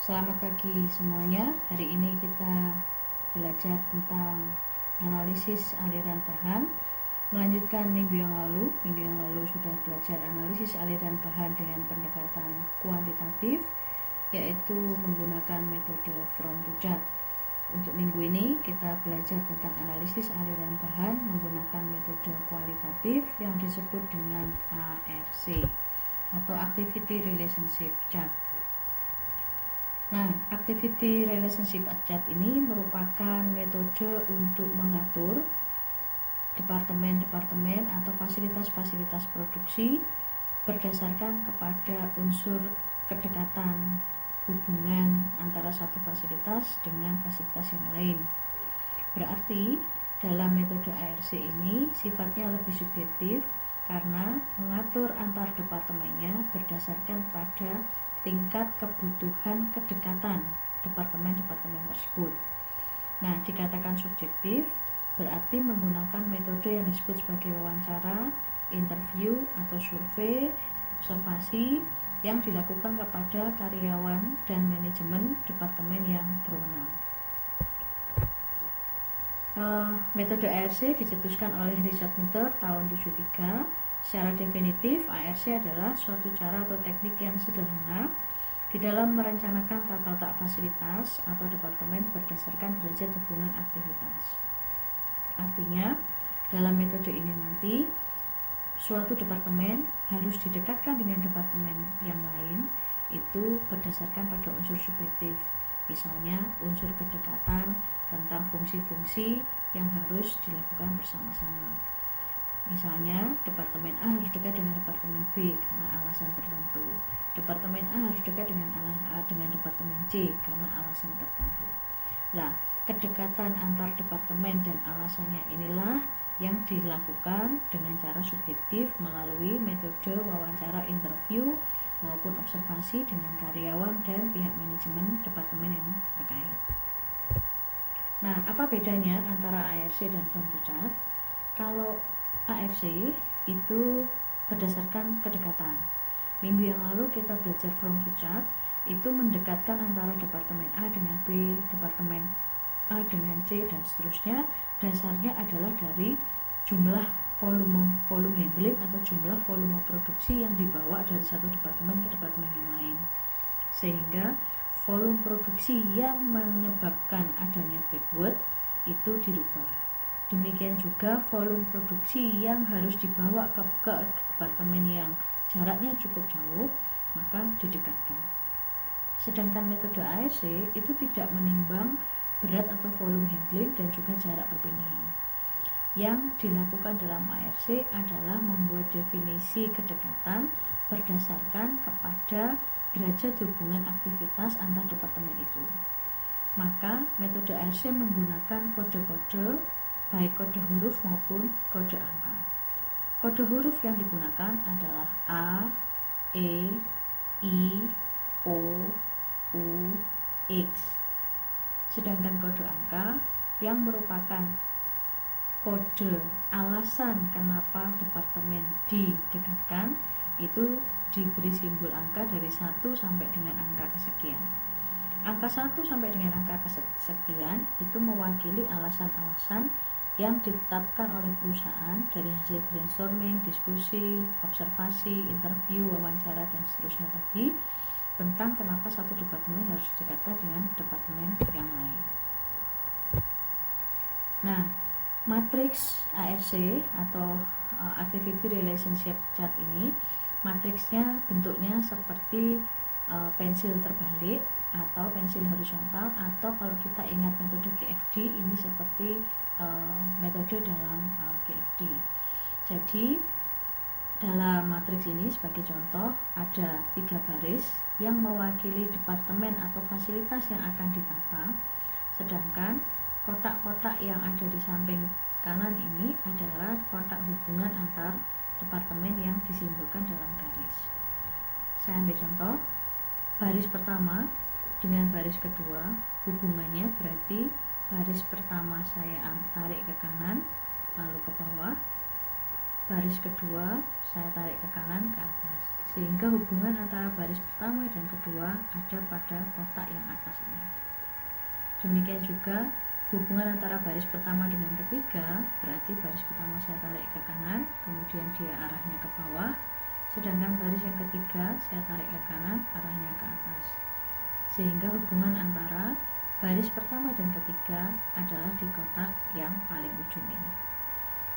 Selamat pagi semuanya. Hari ini kita belajar tentang analisis aliran bahan. Melanjutkan minggu yang lalu. Minggu yang lalu sudah belajar analisis aliran bahan dengan pendekatan kuantitatif, yaitu menggunakan metode from to chart. Untuk minggu ini kita belajar tentang analisis aliran bahan menggunakan metode kualitatif yang disebut dengan ARC atau Activity Relationship Chart. Nah, Activity Relationship Chart ini merupakan metode untuk mengatur departemen-departemen atau fasilitas-fasilitas produksi berdasarkan kepada unsur kedekatan hubungan antara satu fasilitas dengan fasilitas yang lain. Berarti dalam metode ARC ini sifatnya lebih subjektif karena mengatur antar departemennya berdasarkan pada tingkat kebutuhan kedekatan departemen-departemen tersebut. Nah, dikatakan subjektif berarti menggunakan metode yang disebut sebagai wawancara, interview atau survei, observasi yang dilakukan kepada karyawan dan manajemen departemen yang berwenang. Metode ARC dicetuskan oleh Richard Mutter tahun 73. Secara definitif, ARC adalah suatu cara atau teknik yang sederhana di dalam merencanakan tata letak fasilitas atau departemen berdasarkan derajat hubungan aktivitas. Artinya, dalam metode ini nanti suatu departemen harus didekatkan dengan departemen yang lain itu berdasarkan pada unsur subjektif. Misalnya unsur kedekatan tentang fungsi-fungsi yang harus dilakukan bersama-sama. Misalnya departemen A harus dekat dengan departemen B karena alasan tertentu. Departemen A harus dekat dengan departemen C karena alasan tertentu. Nah, kedekatan antar departemen dan alasannya inilah yang dilakukan dengan cara subjektif melalui metode wawancara interview maupun observasi dengan karyawan dan pihak manajemen departemen yang terkait. Nah, apa bedanya antara ARC dan from to chart? Kalau ARC itu berdasarkan kedekatan. Minggu yang lalu kita belajar from to chart, itu mendekatkan antara departemen A dengan B, departemen A dengan C, dan seterusnya. Dasarnya adalah dari jumlah volume handling atau jumlah volume produksi yang dibawa dari satu departemen ke departemen yang lain, sehingga volume produksi yang menyebabkan adanya backward itu dirubah. Demikian juga volume produksi yang harus dibawa ke departemen yang jaraknya cukup jauh, maka didekatkan. Sedangkan metode ARC itu tidak menimbang berat atau volume handling dan juga jarak perpindahan. Yang dilakukan dalam ARC adalah membuat definisi kedekatan berdasarkan kepada derajat hubungan aktivitas antar departemen itu. Maka metode ARC menggunakan kode-kode, baik kode huruf maupun kode angka. Kode huruf yang digunakan adalah A, E, I, O, U, X. Sedangkan kode angka yang merupakan kode alasan kenapa departemen didekatkan itu diberi simbol angka dari 1 sampai dengan angka kesekian. Angka 1 sampai dengan angka kesekian itu mewakili alasan-alasan yang ditetapkan oleh perusahaan dari hasil brainstorming, diskusi, observasi, interview, wawancara, dan seterusnya tadi tentang kenapa satu departemen harus didekatkan dengan departemen yang lain. Nah, matriks ARC atau Activity Relationship Chart ini, matriksnya bentuknya seperti pensil terbalik atau pensil horizontal, atau kalau kita ingat metode GFD ini seperti metode dalam GFD. Jadi dalam matriks ini sebagai contoh ada 3 baris yang mewakili departemen atau fasilitas yang akan ditata, sedangkan kotak-kotak yang ada di samping kanan ini adalah kotak hubungan antar departemen yang disimbolkan dalam garis. Saya ambil contoh, baris pertama dengan baris kedua hubungannya berarti baris pertama saya tarik ke kanan lalu ke bawah, baris kedua saya tarik ke kanan ke atas. sehingga hubungan antara baris pertama dan kedua ada pada kotak yang atas ini. Demikian juga hubungan antara baris pertama dengan ketiga, berarti baris pertama saya tarik ke kanan, kemudian dia arahnya ke bawah, sedangkan baris yang ketiga saya tarik ke kanan, arahnya ke atas. Sehingga hubungan antara baris pertama dan ketiga adalah di kotak yang paling ujung ini.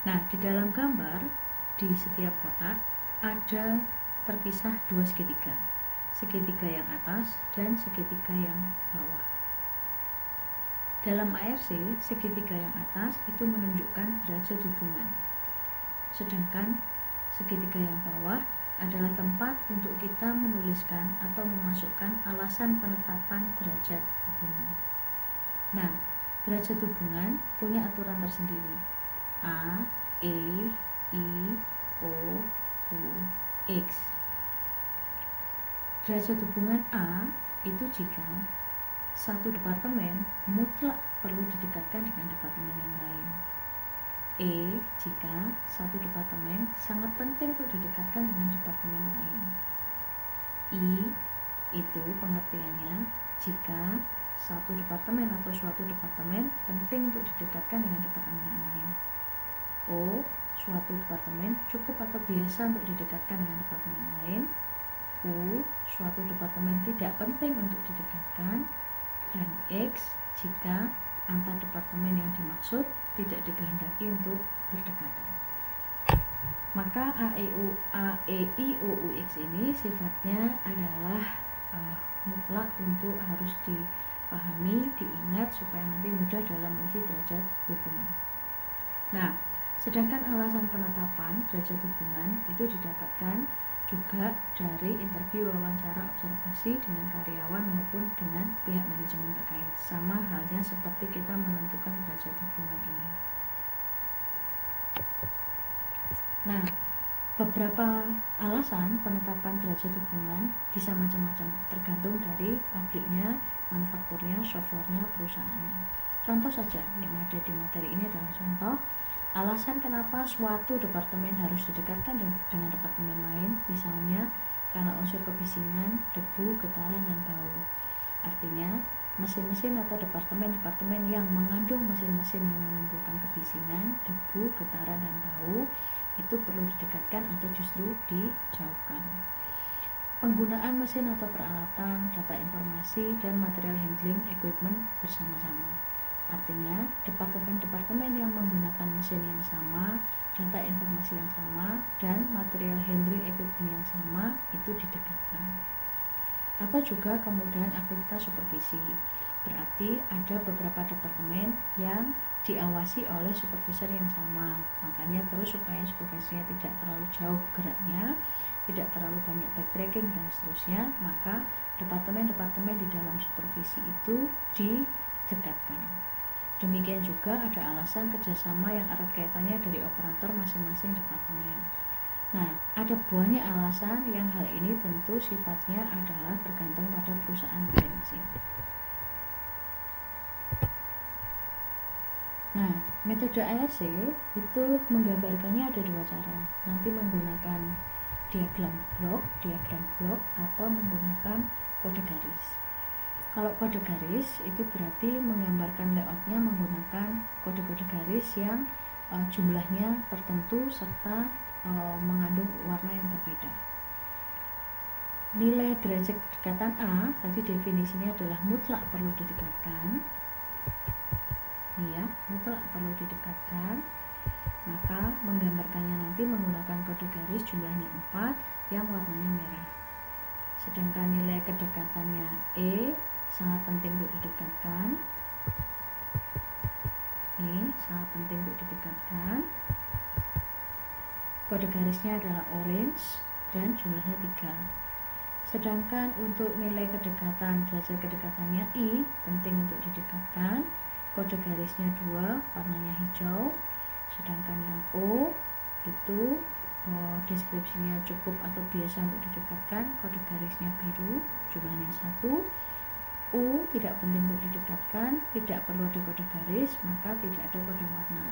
Nah, di dalam gambar, di setiap kotak ada terpisah dua segitiga, segitiga yang atas dan segitiga yang bawah. Dalam ARC, segitiga yang atas itu menunjukkan derajat hubungan, sedangkan segitiga yang bawah adalah tempat untuk kita menuliskan atau memasukkan alasan penetapan derajat hubungan. Nah, derajat hubungan punya aturan tersendiri. A, E, I, O, U, X. Derajat hubungan A itu jika satu departemen mutlak perlu didekatkan dengan departemen yang lain. E, jika satu departemen sangat penting untuk didekatkan dengan departemen lain. I, itu pengertiannya jika satu departemen atau suatu departemen penting untuk didekatkan dengan departemen yang lain. O, suatu departemen cukup atau biasa untuk didekatkan dengan departemen lain. U, suatu departemen tidak penting untuk didekatkan. Dan X, jika antar departemen yang dimaksud tidak dikehendaki untuk berdekatan. Maka A, E, I, O, U, X ini sifatnya adalah mutlak untuk harus dipahami, diingat supaya nanti mudah dalam mengisi derajat hubungan. Nah, sedangkan alasan penetapan derajat hubungan itu didapatkan juga dari interview, wawancara, observasi dengan karyawan maupun dengan pihak manajemen terkait. Sama halnya seperti kita menentukan derajat hubungan ini. Nah, beberapa alasan penetapan derajat hubungan bisa macam-macam, tergantung dari pabriknya, manufakturnya, softwarenya, perusahaannya. Contoh saja yang ada di materi ini adalah contoh alasan kenapa suatu departemen harus didekatkan dengan departemen lain, misalnya karena unsur kebisingan, debu, getaran, dan bau. Artinya, mesin-mesin atau departemen-departemen yang mengandung mesin-mesin yang menimbulkan kebisingan, debu, getaran, dan bau itu perlu didekatkan atau justru dijauhkan. Penggunaan mesin atau peralatan, data informasi, dan material handling equipment bersama-sama. Artinya, departemen-departemen yang menggunakan mesin yang sama, data informasi yang sama, dan material handling equipment yang sama itu didekatkan. Atau juga kemudian aktivitas supervisi. Berarti ada beberapa departemen yang diawasi oleh supervisor yang sama. Makanya terus supaya supervisornya tidak terlalu jauh geraknya, tidak terlalu banyak backtracking dan seterusnya, maka departemen-departemen di dalam supervisi itu didekatkan. Demikian juga ada alasan kerjasama yang erat kaitannya dari operator masing-masing departemen. Nah, ada banyak alasan yang hal ini tentu sifatnya adalah tergantung pada perusahaan masing-masing. Nah, metode ARC itu menggambarkannya ada dua cara. Nanti menggunakan diagram blok atau menggunakan kode garis. Kalau kode garis itu berarti menggambarkan layoutnya menggunakan kode-kode garis yang jumlahnya tertentu serta mengandung warna yang berbeda. Nilai derajat dekatan A tadi definisinya adalah mutlak perlu didekatkan. Ya, mutlak perlu didekatkan. Maka menggambarkannya nanti menggunakan kode garis jumlahnya 4 yang warnanya merah. Sedangkan nilai kedekatannya E sangat penting untuk didekatkan. Ini sangat penting untuk didekatkan. Kode garisnya adalah orange dan jumlahnya 3. Sedangkan untuk nilai kedekatan, derajat kedekatannya I penting untuk didekatkan. Kode garisnya 2, warnanya hijau. Sedangkan yang O itu deskripsinya cukup atau biasa untuk didekatkan. Kode garisnya biru, jumlahnya 1. U tidak penting untuk didekatkan, tidak perlu ada kode garis, maka tidak ada kode warna.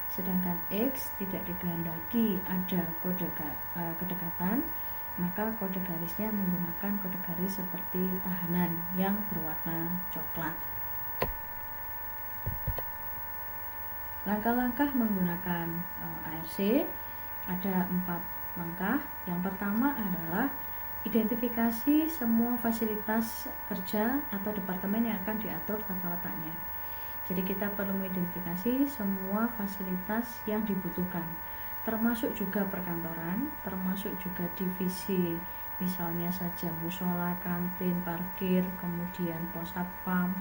Sedangkan X tidak dikehendaki ada kode kedekatan, maka kode garisnya menggunakan kode garis seperti tahanan yang berwarna coklat. Langkah-langkah menggunakan ARC ada 4 langkah. Yang pertama adalah identifikasi semua fasilitas kerja atau departemen yang akan diatur tata letaknya. Jadi kita perlu mengidentifikasi semua fasilitas yang dibutuhkan, termasuk juga perkantoran, termasuk juga divisi, misalnya saja musola, kantin, parkir, kemudian pos satpam,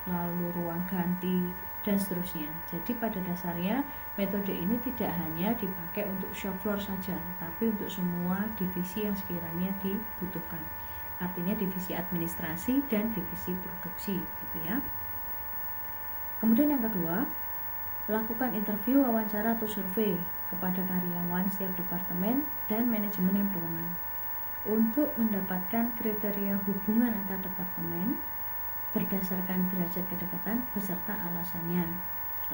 lalu ruang ganti, dan seterusnya. Jadi pada dasarnya metode ini tidak hanya dipakai untuk shop floor saja, tapi untuk semua divisi yang sekiranya dibutuhkan. Artinya divisi administrasi dan divisi produksi, gitu ya. Kemudian yang kedua, lakukan interview, wawancara atau survei kepada karyawan setiap departemen dan manajemen yang berwenang untuk mendapatkan kriteria hubungan antar departemen berdasarkan derajat kedekatan beserta alasannya.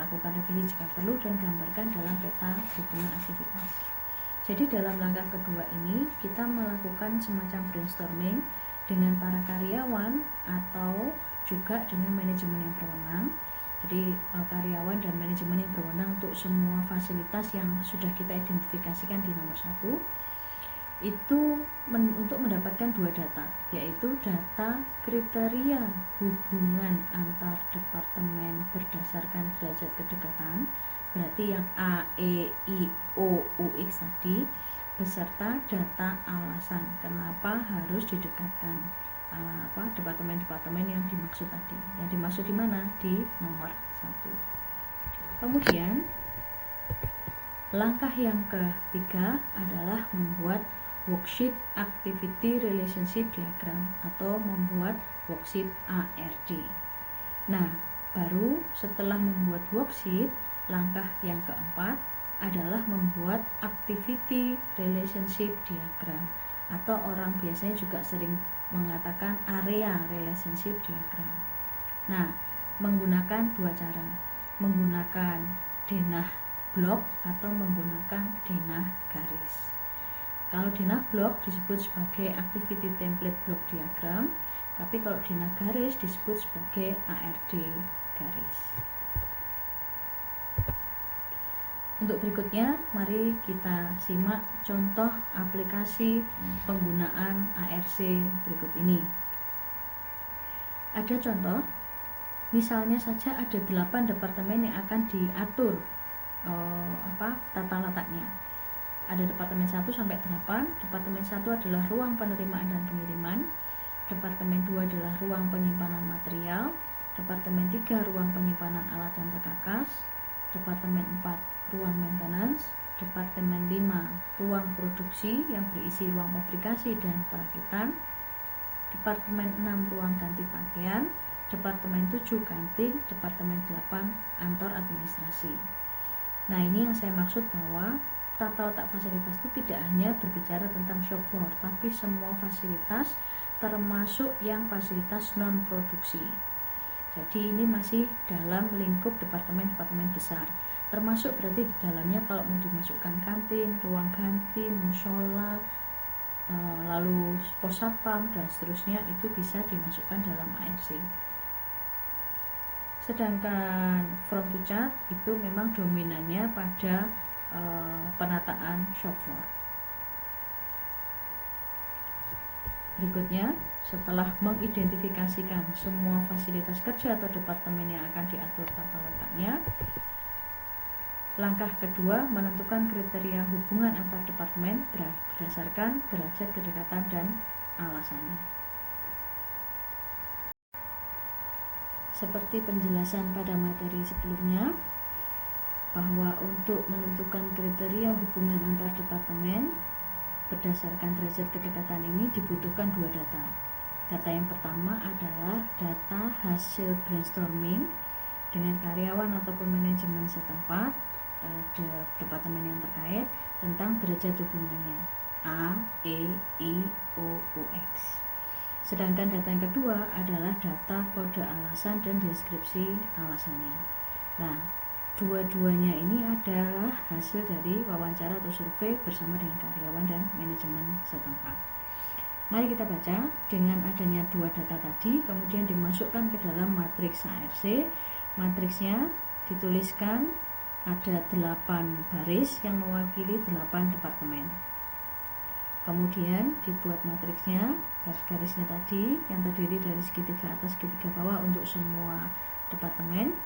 Lakukan revisi jika perlu dan gambarkan dalam peta hubungan aktivitas. Jadi dalam langkah kedua ini kita melakukan semacam brainstorming dengan para karyawan atau juga dengan manajemen yang berwenang. Jadi karyawan dan manajemen yang berwenang untuk semua fasilitas yang sudah kita identifikasikan di nomor 1 itu untuk mendapatkan 2 data, yaitu data kriteria hubungan antar departemen berdasarkan derajat kedekatan, berarti yang A, E, I, O, U, X tadi, beserta data alasan kenapa harus didekatkan departemen-departemen yang dimaksud tadi. Yang dimaksud di mana? Di nomor 1. Kemudian langkah yang ketiga adalah membuat worksheet activity relationship diagram atau membuat worksheet ARD. Nah, baru setelah membuat worksheet, langkah yang keempat adalah membuat activity relationship diagram atau orang biasanya juga sering mengatakan area relationship diagram. Nah, menggunakan 2 cara, menggunakan denah blok atau menggunakan denah garis. Kalau denah blok disebut sebagai activity template block diagram, tapi kalau denah garis disebut sebagai ARD garis. Untuk berikutnya, mari kita simak contoh aplikasi penggunaan ARC berikut ini. Ada contoh, misalnya saja ada 8 departemen yang akan diatur tata letaknya. Ada departemen 1 sampai 8. Departemen 1 adalah ruang penerimaan dan pengiriman. Departemen 2 adalah ruang penyimpanan material. Departemen 3 ruang penyimpanan alat dan perkakas. Departemen 4 ruang maintenance. Departemen 5 ruang produksi yang berisi ruang fabrikasi dan perakitan. Departemen 6 ruang ganti pakaian. Departemen 7 kantin. Departemen 8 kantor administrasi. Nah, ini yang saya maksud bahwa tata letak fasilitas itu tidak hanya berbicara tentang shop floor, tapi semua fasilitas termasuk yang fasilitas non produksi. Jadi ini masih dalam lingkup departemen-departemen besar, termasuk berarti di dalamnya kalau mau dimasukkan kantin, ruang ganti, musola, lalu pos satpam dan seterusnya, itu bisa dimasukkan dalam ARC. Sedangkan front to chat itu memang dominannya pada penataan shop floor. Berikutnya, setelah mengidentifikasikan semua fasilitas kerja atau departemen yang akan diatur tata letaknya, langkah kedua menentukan kriteria hubungan antar departemen berdasarkan derajat kedekatan dan alasannya. Seperti penjelasan pada materi sebelumnya, bahwa untuk menentukan kriteria hubungan antar departemen berdasarkan derajat kedekatan ini dibutuhkan 2 data. Data yang pertama adalah data hasil brainstorming dengan karyawan ataupun manajemen setempat, departemen yang terkait tentang derajat hubungannya A, E, I, O, UX. Sedangkan data yang kedua adalah data kode alasan dan deskripsi alasannya. Nah, dua-duanya ini adalah hasil dari wawancara atau survei bersama dengan karyawan dan manajemen setempat. Mari kita baca. Dengan adanya dua data tadi, kemudian dimasukkan ke dalam matriks ARC. Matriksnya dituliskan ada 8 baris yang mewakili 8 departemen. Kemudian dibuat matriksnya, garis-garisnya tadi yang terdiri dari segitiga atas, segitiga bawah untuk semua departemen.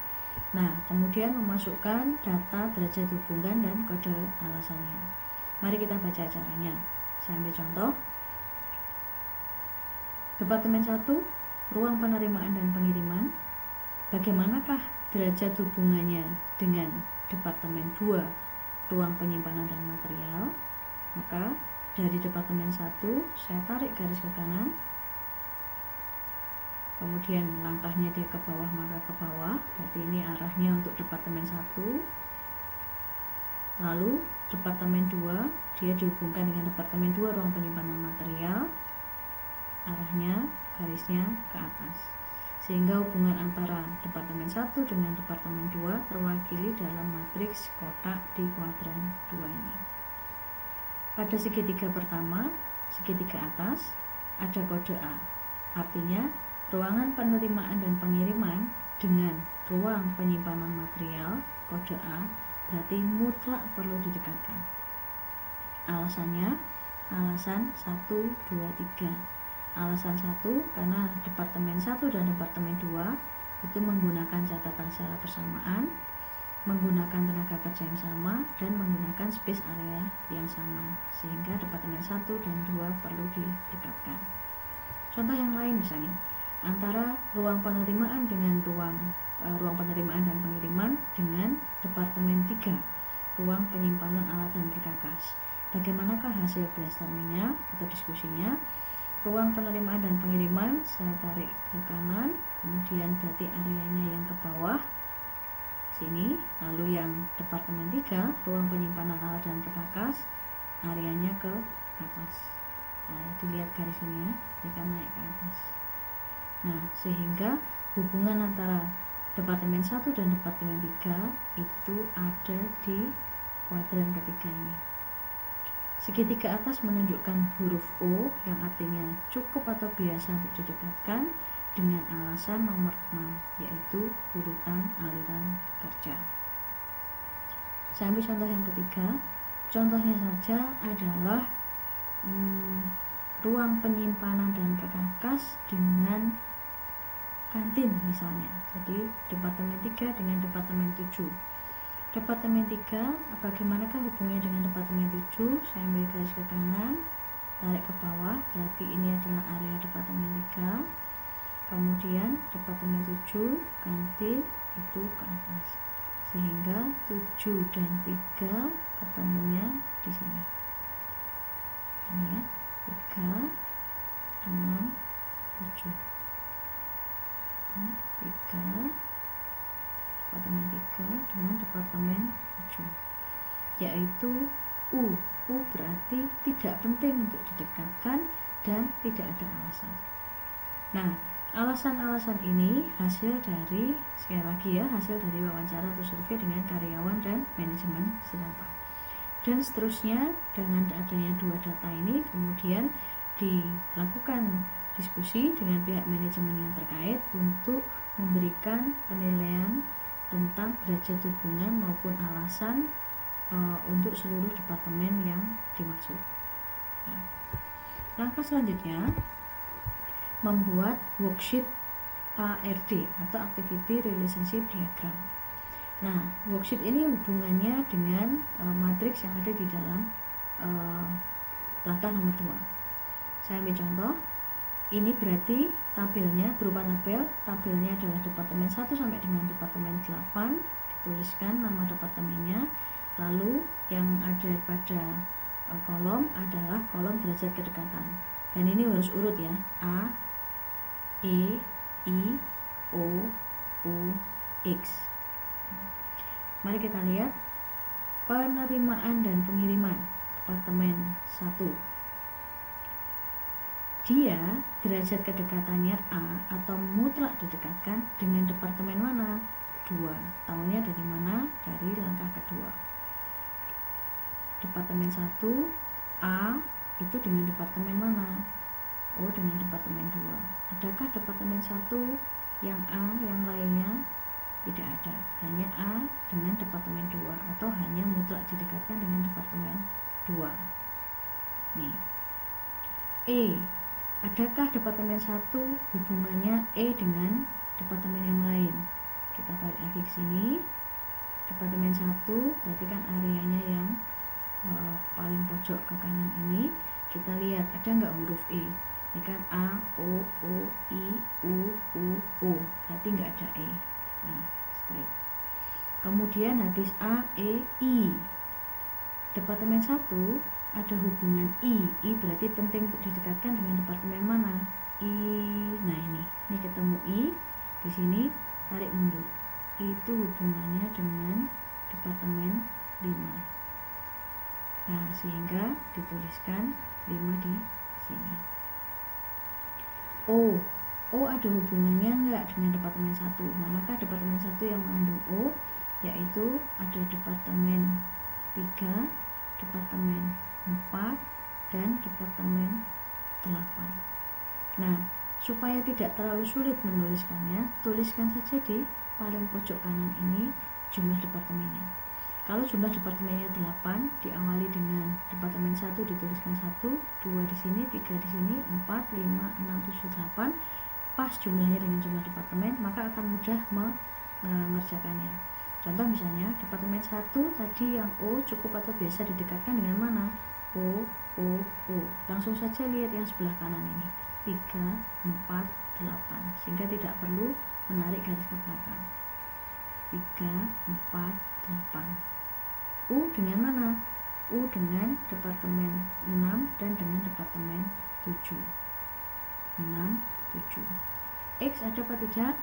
Nah, kemudian memasukkan data derajat hubungan dan kode alasannya. Mari kita baca caranya. Saya ambil contoh. Departemen 1, ruang penerimaan dan pengiriman. Bagaimanakah derajat hubungannya dengan Departemen 2, ruang penyimpanan dan material? Maka dari Departemen 1 saya tarik garis ke kanan, kemudian langkahnya dia ke bawah, maka ke bawah, berarti ini arahnya untuk Departemen 1. Lalu Departemen 2 dia dihubungkan dengan Departemen 2, ruang penyimpanan material, arahnya garisnya ke atas, sehingga hubungan antara Departemen 1 dengan Departemen 2 terwakili dalam matriks kotak di kuadran 2 ini. Pada segitiga pertama, segitiga atas, ada kode A, artinya ruangan penerimaan dan pengiriman dengan ruang penyimpanan material, kode A, berarti mutlak perlu didekatkan. Alasannya, alasan 1, 2, 3. Alasan 1, karena Departemen 1 dan Departemen 2 itu menggunakan catatan secara bersamaan, menggunakan tenaga kerja yang sama, dan menggunakan space area yang sama, sehingga Departemen 1 dan 2 perlu didekatkan. Contoh yang lain misalnya, antara ruang penerimaan dengan ruang penerimaan dan pengiriman dengan Departemen 3, ruang penyimpanan alat dan perkakas. Bagaimanakah hasil brainstormingnya atau diskusinya? Ruang penerimaan dan pengiriman saya tarik ke kanan, kemudian berarti areanya yang ke bawah sini. Lalu yang Departemen 3, ruang penyimpanan alat dan perkakas, areanya ke atas. Nah, dilihat garis ini ya, ini kan naik ke atas. Nah, sehingga hubungan antara Departemen 1 dan Departemen 3 itu ada di kuadran ketiga ini. Segitiga atas menunjukkan huruf O yang artinya cukup atau biasa untuk didekatkan dengan alasan nomor 6, yaitu urutan aliran kerja. Saya ambil contoh yang ketiga. Contohnya saja adalah ruang penyimpanan dan perkakas dengan kantin misalnya. Jadi Departemen 3 dengan Departemen 7. Departemen 3, bagaimanakah hubungannya dengan Departemen 7? Saya ambil garis ke kanan, tarik ke bawah, berarti ini adalah area Departemen 3. Kemudian Departemen 7, kantin itu ke atas, sehingga 7 dan 3 ketemunya di sini. Ini ya, 3 dengan 7. 3 Departemen 3 dengan Departemen 7, yaitu U. U berarti tidak penting untuk didekatkan dan tidak ada alasan. Nah, alasan-alasan ini hasil dari, sekali lagi ya, hasil dari wawancara atau survei dengan karyawan dan manajemen setempat. Dan seterusnya, dengan adanya dua data ini kemudian dilakukan diskusi dengan pihak manajemen yang terkait untuk memberikan penilaian tentang derajat hubungan maupun alasan untuk seluruh departemen yang dimaksud. Nah, langkah selanjutnya membuat worksheet ARD atau Activity Relationship Diagram. Nah, worksheet ini hubungannya dengan matriks yang ada di dalam langkah nomor 2. Saya ambil contoh. Ini berarti tabelnya berupa tabelnya adalah Departemen 1 sampai dengan Departemen 8, dituliskan nama departemennya, lalu yang ada pada kolom adalah kolom derajat kedekatan, dan ini harus urut ya, A, E, I, O, U, X. Mari kita lihat penerimaan dan pengiriman Departemen 1. Dia derajat kedekatannya A atau mutlak didekatkan dengan departemen mana? 2. Tahunya dari mana? Dari langkah kedua. Departemen 1 A itu dengan departemen mana? O dengan Departemen 2. Adakah Departemen 1 yang A, yang lainnya? Tidak ada, hanya A dengan Departemen 2, atau hanya mutlak didekatkan dengan Departemen 2. Nih. E, adakah Departemen 1 hubungannya E dengan Departemen yang lain? Kita balik lagi ke sini. Departemen 1, berarti kan areanya yang paling pojok ke kanan ini. Kita lihat ada nggak huruf E? Ini kan A, O, I, U, O, berarti nggak ada E. Nah, straight. Kemudian habis A, E, I. Departemen 1 ada hubungan I berarti penting untuk didekatkan dengan departemen mana? I. Nah, ini ketemu I di sini, tarik mundur. Itu hubungannya dengan Departemen 5. Nah, sehingga dituliskan 5 di sini. O ada hubungannya enggak dengan Departemen 1? Manakah Departemen 1 yang mengandung O? Yaitu ada Departemen 3, Departemen 4, dan Departemen 8. Nah, supaya tidak terlalu sulit menuliskannya, tuliskan saja di paling pojok kanan ini jumlah departemennya. Kalau jumlah departemennya 8, diawali dengan Departemen 1 dituliskan 1, 2 di sini, 3 di sini, 4, 5, 6, 7, 8. Pas jumlahnya dengan jumlah departemen, maka akan mudah mengerjakannya. Contoh misalnya, Departemen 1 tadi yang O cukup atau biasa didekatkan dengan mana? O. Langsung saja lihat yang sebelah kanan ini. 3, 4, 8. Sehingga tidak perlu menarik garis ke belakang. 3, 4, 8. U dengan mana? U dengan Departemen 6 dan dengan Departemen 7. 6, 7. X ada apa tidak?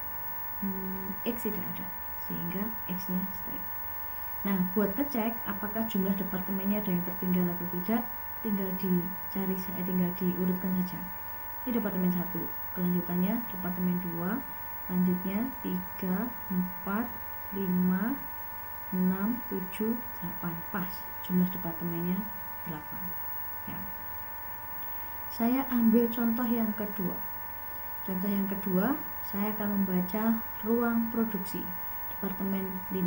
X tidak ada, sehingga X nya straight. Nah, buat ngecek apakah jumlah departemennya ada yang tertinggal atau tidak, tinggal dicari, tinggal diurutkan saja. Ini Departemen 1, kelanjutannya Departemen 2, lanjutnya 3, 4, 5, 6, 7, 8. Pas jumlah departemennya 8 ya. Saya ambil contoh yang kedua. Contoh yang kedua, saya akan membaca ruang produksi Departemen 5.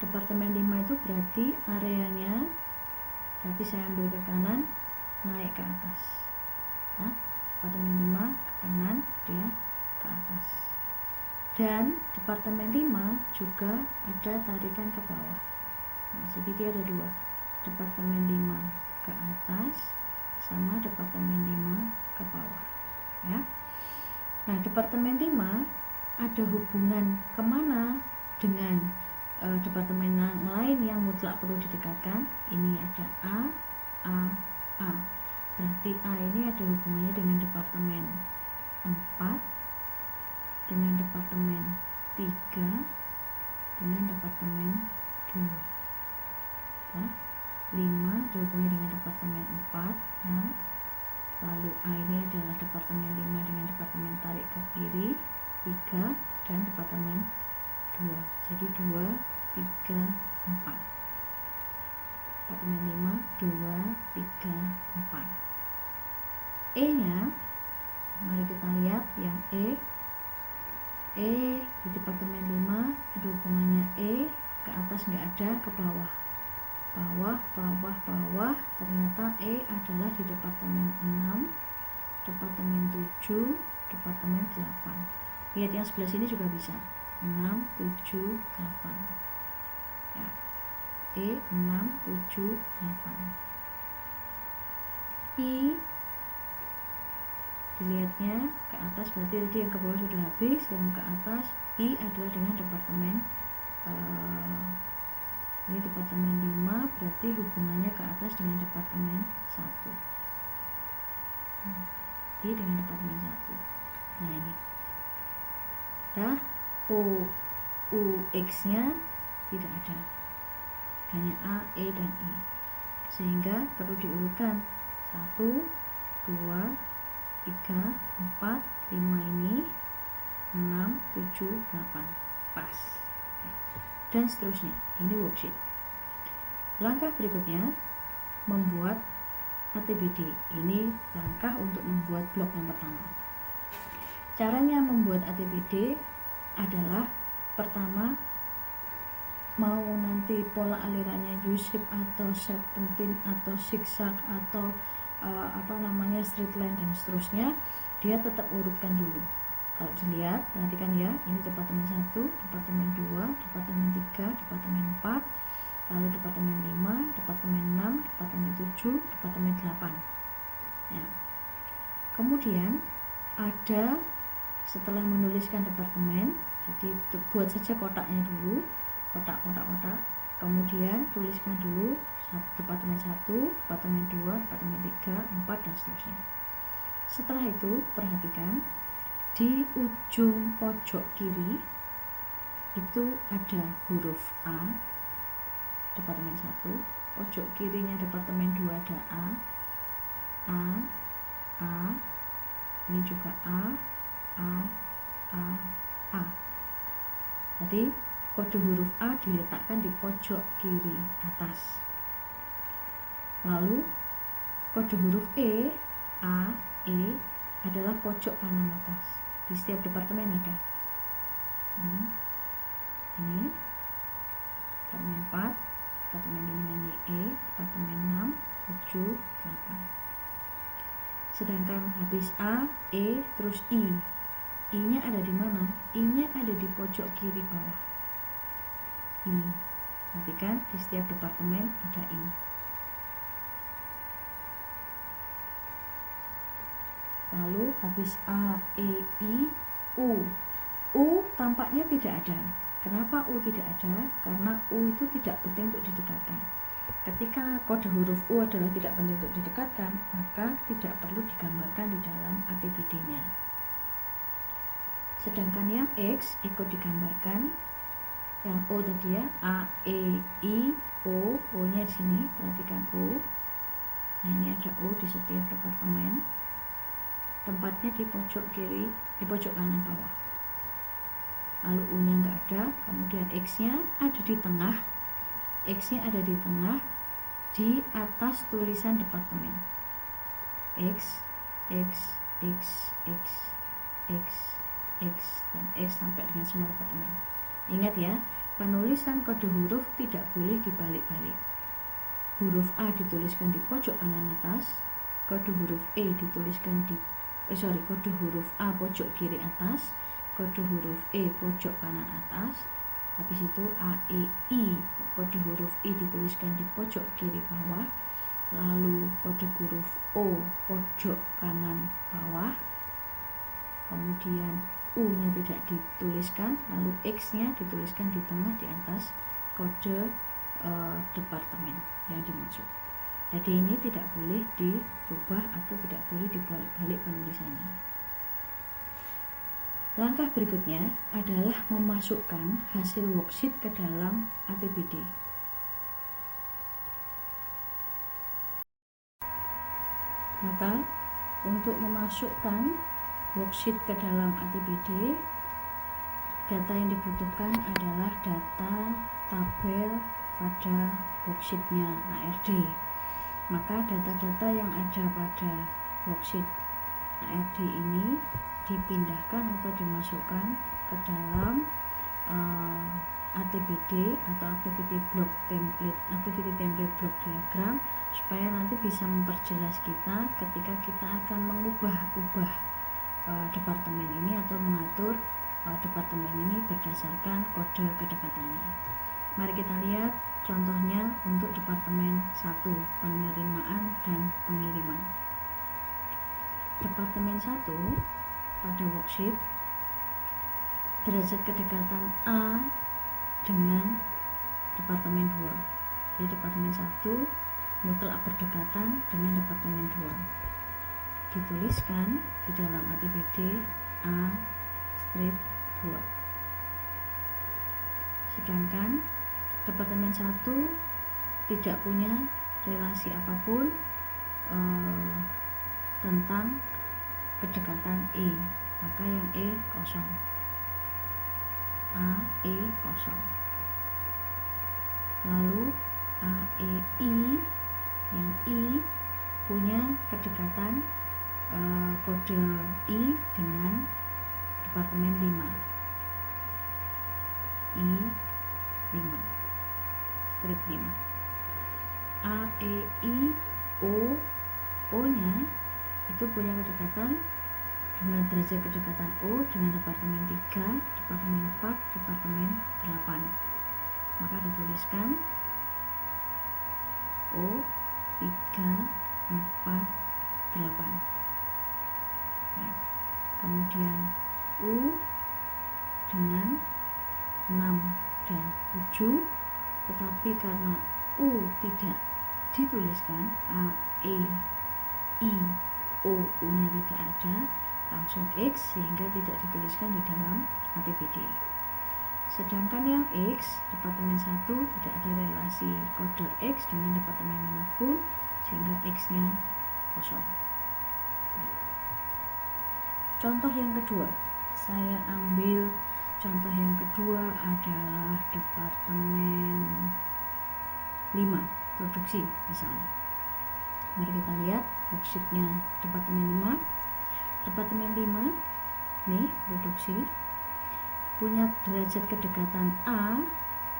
Departemen 5 itu berarti areanya, berarti saya ambil ke kanan, naik ke atas ya. Departemen 5 ke kanan, dia ke atas. Dan Departemen 5 juga ada tarikan ke bawah. Nah, jadi dia ada dua, Departemen 5 ke atas sama Departemen 5 ke bawah ya. Nah, Departemen 5 ada hubungan kemana dengan departemen lain yang mutlak perlu didekatkan. Ini ada A. Berarti A ini ada hubungannya dengan Departemen 4, dengan Departemen 3, dengan Departemen 2 ya. 5 ada hubungannya dengan Departemen 4 A. Lalu A ini adalah Departemen 5 dengan Departemen tarik ke kiri 3 dan Departemen 2. Jadi 2, 3, 4. Departemen 5, 2, 3, 4. E nya, mari kita lihat yang E di Departemen 5 ada hubungannya E, ke atas nggak ada, ke bawah. Bawah, ternyata E adalah di Departemen 6, Departemen 7, Departemen 8. Lihat yang sebelah sini juga bisa, 6, 7, 8 ya. E 6, 7, 8. I dilihatnya ke atas, berarti tadi yang ke bawah sudah habis, yang ke atas. I adalah dengan Departemen ini Departemen 5, berarti hubungannya ke atas dengan Departemen 1. I dengan Departemen 1. Nah, ini dah. U, X nya tidak ada, hanya A, E, dan I, sehingga perlu diurutkan 1, 2, 3, 4, 5 ini, 6, 7, 8. Pas. Dan seterusnya. Ini worksheet. Langkah berikutnya, membuat ATBD. Ini langkah untuk membuat blok yang pertama. Caranya membuat ATBD adalah pertama, mau nanti pola alirannya U-shape atau serpentine atau zigzag atau straight line dan seterusnya, dia tetap urutkan dulu. Kalau dilihat, perhatikan ya, ini departemen 1, departemen 2, departemen 3, departemen 4, lalu departemen 5, departemen 6, departemen 7, departemen 8 ya. Kemudian ada, setelah menuliskan departemen, jadi buat saja kotaknya dulu, kotak, kemudian tuliskan dulu departemen 1, departemen 2, departemen 3, 4 dan seterusnya. Setelah itu perhatikan di ujung pojok kiri itu ada huruf A, departemen 1, pojok kirinya departemen 2 ada A, ini juga A. Jadi kode huruf A diletakkan di pojok kiri atas. Lalu kode huruf E, A, E adalah pojok kanan atas. Di setiap departemen ada. Ini departemen 4, departemen 5 ini E, departemen 6, 7, 8. Sedangkan habis A, E, terus I. I-nya ada di mana? I-nya ada di pojok kiri bawah. I. Perhatikan di setiap departemen ada I. Lalu habis A, E, I, U. U tampaknya tidak ada. Kenapa U tidak ada? Karena U itu tidak penting untuk didekatkan. Ketika kode huruf U adalah tidak penting untuk didekatkan, maka tidak perlu digambarkan di dalam ATBD-nya. Sedangkan yang X ikut digambarkan, yang O tadi ya, A, E, I, O, O-nya di sini, perhatikan O. Nah, ini ada O di setiap departemen. Tempatnya di pojok kiri, di pojok kanan bawah. Lalu U-nya nggak ada, kemudian X-nya ada di tengah. X-nya ada di tengah, di atas tulisan departemen. X, X, X, X, X, X, dan X sampai dengan semua departemen. Ingat ya, penulisan kode huruf tidak boleh dibalik-balik. Huruf A dituliskan di pojok kanan atas, kode huruf E dituliskan di kode huruf A pojok kiri atas, kode huruf E pojok kanan atas. Habis itu A, E, I, kode huruf I dituliskan di pojok kiri bawah. Lalu kode huruf O pojok kanan bawah. Kemudian U-nya tidak dituliskan, lalu X-nya dituliskan di tengah di atas kode departemen yang dimaksud. Jadi ini tidak boleh dirubah atau tidak boleh dibalik-balik penulisannya. Langkah berikutnya adalah memasukkan hasil worksheet ke dalam ATBD. Maka untuk memasukkan worksheet ke dalam ATBD, data yang dibutuhkan adalah data tabel pada worksheetnya ARD. Maka data-data yang ada pada worksheet ARD ini dipindahkan atau dimasukkan ke dalam ATBD atau activity template block diagram, supaya nanti bisa memperjelas kita ketika kita akan mengubah-ubah departemen ini atau mengatur departemen ini berdasarkan kode kedekatannya. Mari kita lihat contohnya untuk departemen 1, penerimaan dan pengiriman. Departemen 1 pada worksheet, derajat kedekatan A dengan departemen 2. Jadi departemen 1 mutlak berdekatan dengan departemen 2. Dituliskan di dalam ATBD A-2. Sedangkan departemen 1 tidak punya relasi apapun tentang kedekatan E, maka yang E kosong. A, E kosong. Lalu A, E, I, yang I punya kedekatan kode I dengan departemen 5. I 5 strip 5. A, E, I, O nya itu punya kedekatan dengan derajat kedekatan O dengan departemen 3, departemen 4, departemen 8. Maka dituliskan O 3, 4, 8. Nah, kemudian U dengan 6 dan 7, tetapi karena U tidak dituliskan, A, E, I, O, U-nya tidak ada, langsung X, sehingga tidak dituliskan di dalam ATBD. Sedangkan yang X, departemen 1 tidak ada relasi kode X dengan departemen manapun, sehingga X-nya kosong. Contoh yang kedua, saya ambil contoh yang kedua adalah departemen 5, produksi misalnya. Mari kita lihat worksheetnya departemen 5. Departemen 5 nih, produksi, punya derajat kedekatan A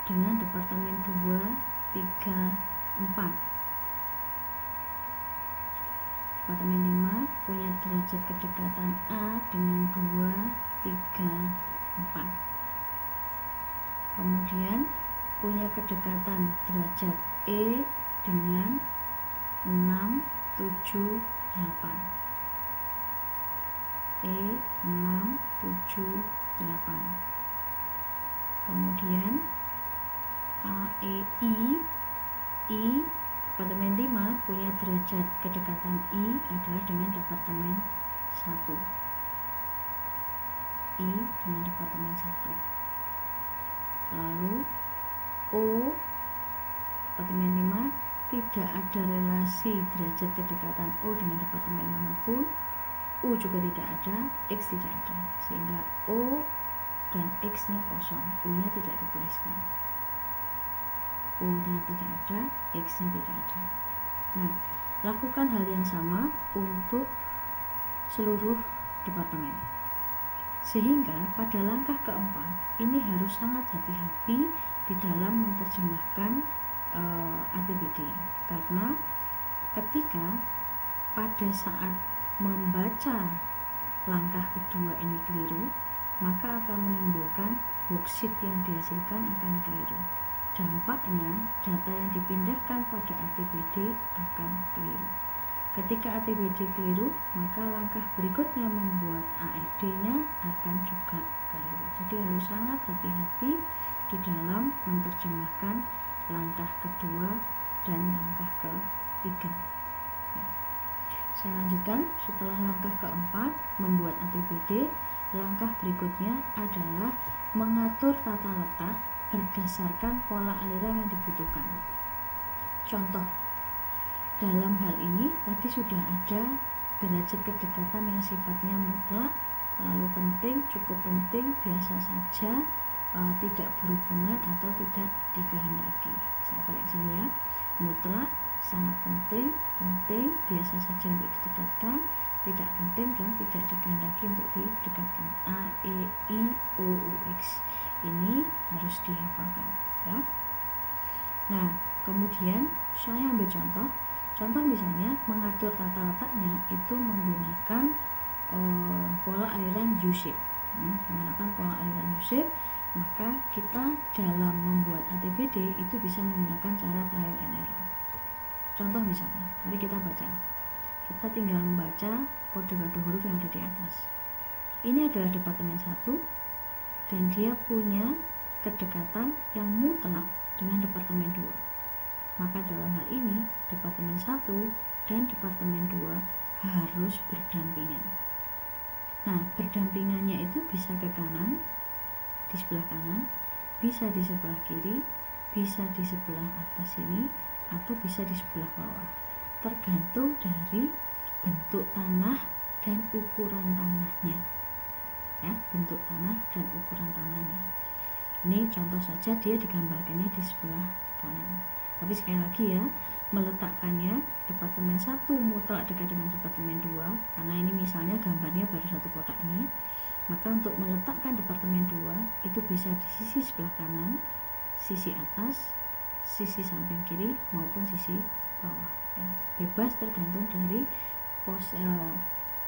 dengan departemen 2, 3, 4. Departemen 5 punya derajat kedekatan A dengan 2, 3, 4. Kemudian punya kedekatan derajat E dengan 6, 7, 8. E 6, 7, 8. Kemudian A, E, I departemen 5 punya derajat kedekatan I adalah dengan departemen 1. I dengan departemen 1. Lalu O departemen 5 tidak ada relasi derajat kedekatan O dengan departemen manapun, U juga tidak ada, X tidak ada, sehingga O dan X nya kosong, U nya tidak dituliskan. O nya tidak ada, X nya tidak ada. Nah, lakukan hal yang sama untuk seluruh departemen, sehingga pada langkah keempat ini harus sangat hati-hati di dalam menerjemahkan ATBD, karena ketika pada saat membaca langkah kedua ini keliru, maka akan menimbulkan worksheet yang dihasilkan akan keliru. Dampaknya data yang dipindahkan pada ATBD akan keliru. Ketika ATBD keliru, maka langkah berikutnya membuat ARD-nya akan juga keliru. Jadi harus sangat hati-hati di dalam menerjemahkan langkah kedua dan langkah ketiga. Saya lanjutkan, setelah langkah keempat membuat ATBD, langkah berikutnya adalah mengatur tata letak berdasarkan pola aliran yang dibutuhkan. Contoh, dalam hal ini tadi sudah ada derajat kedekatan yang sifatnya mutlak, lalu penting, cukup penting, biasa saja, tidak berhubungan atau tidak dikehendaki. Saya balik sini ya, mutlak, sangat penting, penting, biasa saja untuk didekatkan, tidak penting dan tidak dikehendaki untuk didekatkan. A, E, I, O, U, X. Ini harus dihafalkan ya. Nah, kemudian saya ambil contoh misalnya mengatur tata letaknya itu menggunakan pola aliran U-shape. Menggunakan pola aliran U-shape, maka kita dalam membuat ATBD itu bisa menggunakan cara trial and error. Contoh misalnya, mari kita baca. Kita tinggal membaca kode-kode huruf yang ada di atas. Ini adalah departemen 1 dan dia punya kedekatan yang mutlak dengan departemen 2. Maka dalam hal ini departemen 1 dan departemen 2 harus berdampingan. Nah, berdampingannya itu bisa ke kanan, di sebelah kanan, bisa di sebelah kiri, bisa di sebelah atas ini, atau bisa di sebelah bawah, tergantung dari bentuk tanah dan ukuran tanahnya ya, bentuk tanah dan ukuran tanahnya. Ini contoh saja, dia digambarkannya di sebelah kanan, tapi sekali lagi ya, meletakkannya, departemen 1 mutlak dekat dengan departemen 2, karena ini misalnya gambarnya baru satu kotak ini. Maka untuk meletakkan departemen 2 itu bisa di sisi sebelah kanan, sisi atas, sisi samping kiri maupun sisi bawah ya. Bebas tergantung dari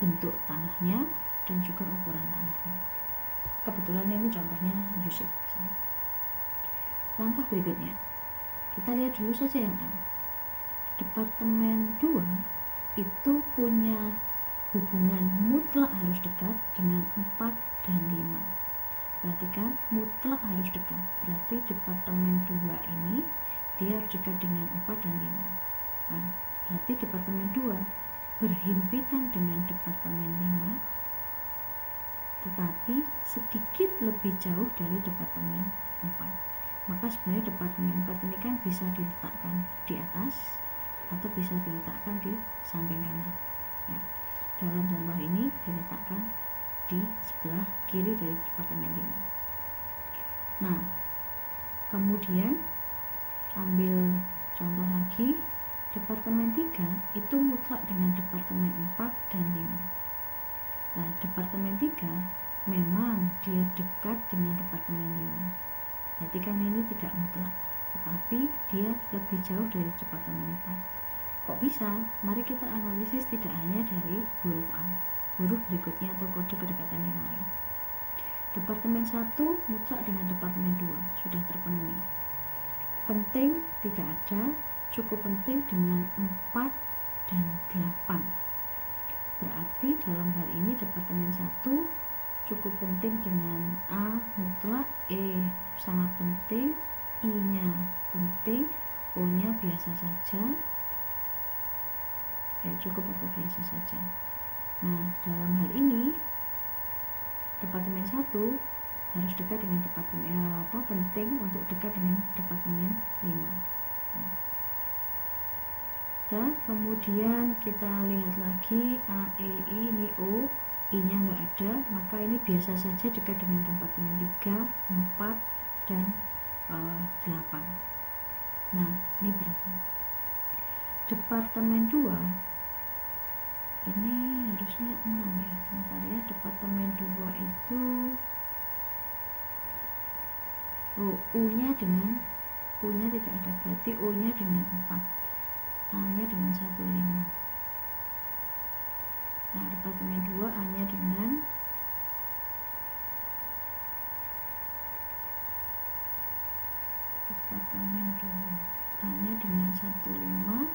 bentuk tanahnya dan juga ukuran tanahnya. Kebetulan ini contohnya U-shape. Langkah berikutnya, kita lihat dulu saja yang A. Departemen 2 itu punya hubungan mutlak harus dekat dengan 4 dan 5. Perhatikan, mutlak harus dekat. Berarti departemen 2 ini dia harus dekat dengan 4 dan 5. Nah, berarti departemen 2 berhimpitan dengan departemen 5, tetapi sedikit lebih jauh dari departemen 4. Maka sebenarnya departemen 4 ini kan bisa diletakkan di atas atau bisa diletakkan di samping kanan ya. Dalam contoh ini diletakkan di sebelah kiri dari departemen 5. Nah, kemudian ambil contoh lagi, departemen 3 itu mutlak dengan departemen 4 dan 5. Nah, departemen 3 memang dia dekat dengan departemen 5. Berarti kan ini tidak mutlak, tetapi dia lebih jauh dari departemen 4. Kok bisa? Mari kita analisis tidak hanya dari huruf A, huruf berikutnya atau kode kedekatan yang lain. Departemen 1 mutlak dengan departemen 2 sudah terpenuhi. Penting tidak ada, cukup penting dengan 4 dan 8. Berarti dalam hal ini departemen 1 cukup penting dengan A mutlak, E sangat penting, I-nya penting, O-nya biasa saja. Ya, cukup atau biasa saja. Nah, dalam hal ini departemen 1 harus dekat dengan departemen penting untuk dekat dengan departemen 5. Dan kemudian kita lihat lagi A, E, I, ini O, I-nya nggak ada, maka ini biasa saja dekat dengan departemen 3, 4, dan 8. Nah, ini berarti departemen 2 ini harusnya 6 ya. Bentar ya, departemen 2 itu U-nya tidak ada, berarti O-nya dengan 4, A-nya dengan 15. Nah, departemen 2 A-nya dengan departemen 2 A-nya dengan 15,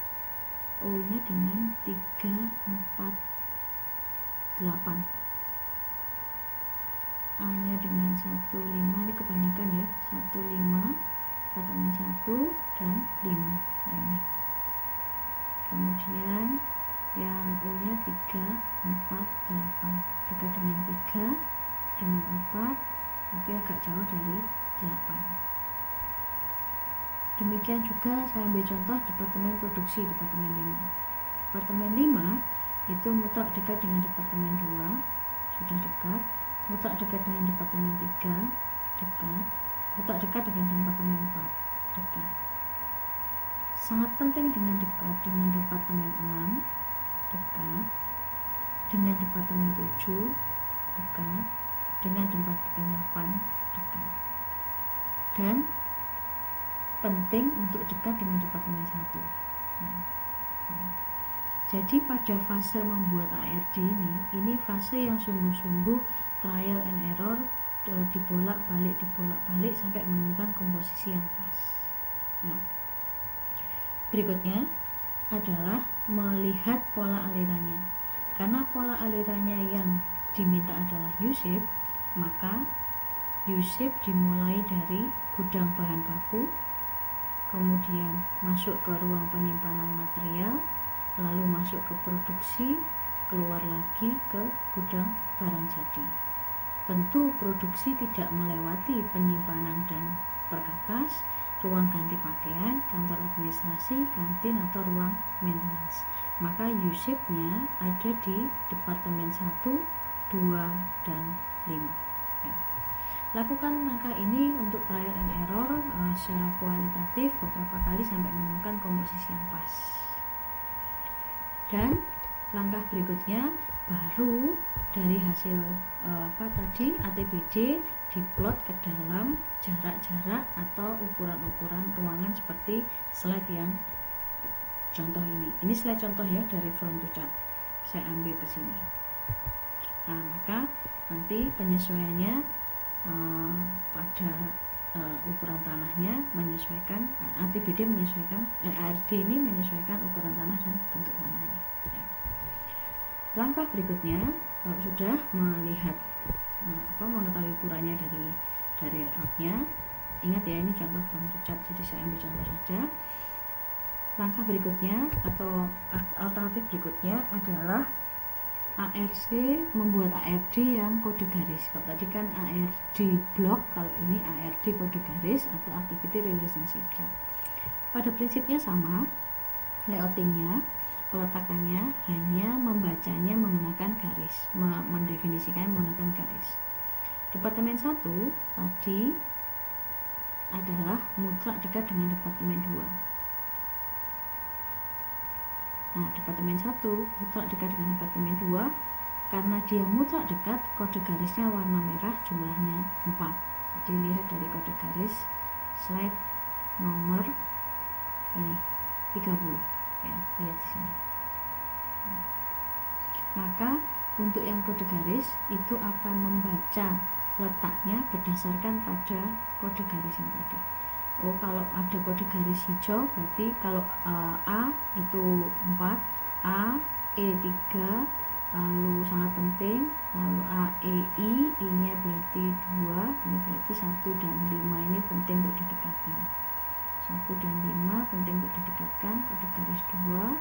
O-nya dengan 3, 4, 8. A-nya dengan 15, ini kebanyakan ya, 15, departemen 1 dan 5. Nah, ini. Kemudian yang O-nya 3, 4, 8, dekat dengan 3, dengan 4, tapi agak jauh dari 8. Demikian juga saya ambil contoh departemen produksi, departemen 5. Departemen 5 itu mutlak dekat dengan departemen 2, sudah dekat. Mutlak dekat dengan departemen 3, dekat. Mutlak dekat dengan departemen 4, dekat. Sangat penting dengan dekat dengan departemen 6, dekat. Dengan departemen 7, dekat. Dengan departemen 8, dekat. Dan penting untuk dekat dengan departemen 1. Jadi pada fase membuat ARD ini fase yang sungguh-sungguh trial and error, dibolak-balik sampai menemukan komposisi yang pas. Nah, berikutnya adalah melihat pola alirannya. Karena pola alirannya yang diminta adalah U-shape, maka U-shape dimulai dari gudang bahan baku, kemudian masuk ke ruang penyimpanan material, lalu masuk ke produksi, keluar lagi ke gudang barang jadi. Tentu produksi tidak melewati penyimpanan dan perkakas, ruang ganti pakaian, kantor administrasi, kantin atau ruang maintenance. Maka U-shape-nya ada di departemen 1, 2, dan 5 ya. Lakukan langkah ini untuk trial and error secara kualitatif beberapa kali sampai menemukan komposisi yang pas. Dan langkah berikutnya baru dari hasil ATBD diplot ke dalam jarak-jarak atau ukuran-ukuran ruangan seperti slide yang contoh ini. Ini slide contoh ya dari From to Chart. Saya ambil ke sini. Nah, maka nanti penyesuaiannya pada ukuran tanahnya menyesuaikan, ATBD menyesuaikan, ARD ini menyesuaikan ukuran tanah dan bentuk tanahnya ya. Langkah berikutnya, kalau sudah melihat mengetahui ukurannya dari layoutnya, ingat ya ini contoh From to Chart, jadi saya ambil contoh saja. Langkah berikutnya atau alternatif berikutnya adalah ARC membuat ARD yang kode garis. Kalau tadi kan ARD block, kalau ini ARD kode garis atau Activity Relationship Chart. Pada prinsipnya sama, layoutingnya, peletakannya hanya membacanya menggunakan garis, mendefinisikannya menggunakan garis. Departemen 1 tadi adalah mutlak dekat dengan Departemen 2. Nah, Departemen 1 mutlak dekat dengan Departemen 2. Karena dia mutlak dekat, kode garisnya warna merah, jumlahnya 4. Jadi lihat dari kode garis slide nomor ini 30 ya, lihat di sini. Maka untuk yang kode garis itu akan membaca letaknya berdasarkan pada kode garis yang tadi. Oh, kalau ada kode garis hijau berarti kalau A itu 4, A, E3, lalu sangat penting, lalu A, E, I nya berarti 2, ini berarti 1 dan 5 ini penting untuk didekatkan. 1 dan 5 penting untuk didekatkan, kode garis 2,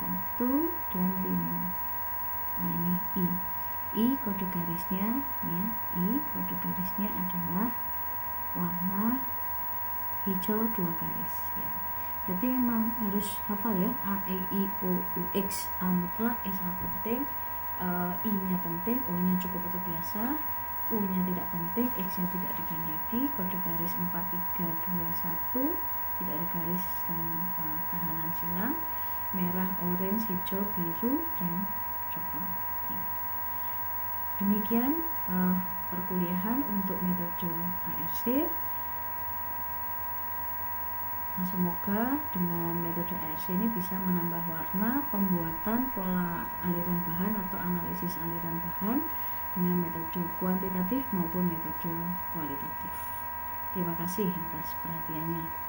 1 dan 5. Nah, ini I. I kode garisnya ya, I kode garisnya adalah warna hijau 2 garis ya. Jadi memang harus hafal ya, A, E, I, O, U, X. A mutlak, E sangat penting, I nya penting, O nya cukup atau biasa, U nya tidak penting, X nya tidak digandaki, kode garis 4, 3, 2, 1, tidak ada garis dan tahanan silang, merah, orange, hijau, biru, dan coklat ya. Demikian perkuliahan untuk metode ARC. Nah, semoga dengan metode ARC ini bisa menambah warna pembuatan pola aliran bahan atau analisis aliran bahan dengan metode kuantitatif maupun metode kualitatif. Terima kasih atas perhatiannya.